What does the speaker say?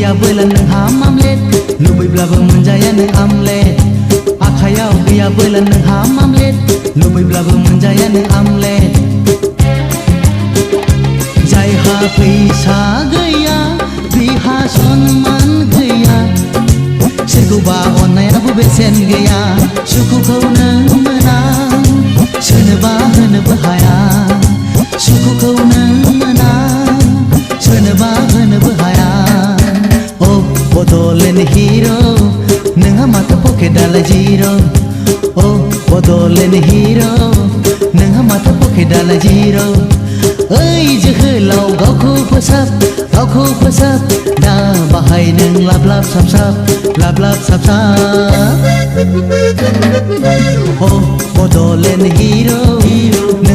गैयाबोला नोंहा मामलेट लुबैब्लाबो मोनजाया नों आमलेट आखायाव गैयाबोला नोंहा मामलेट लुबैब्लाबो मोनजाया नों आमलेट जायहा फैसा गैया बिहा सनमान गैया सोरखौबा अननायाबो बेसेन गैया सुखुखौ नों मोना सोरनोबा होनोबो हाया सुखुखौ नों मोना सोरनोबा होनोबो हाया ओ बड'लेण्ड हिर' नोंहा माथो पकेटआलाय जिर' ओ बड'लेण्ड हिर' नोंहा माथो पकेटआलाय जिर' ओइ जोहोलाव गावखौ फोसाब दा बाहाय नों लाब लाब साब ओ बड'लेण्ड हिर'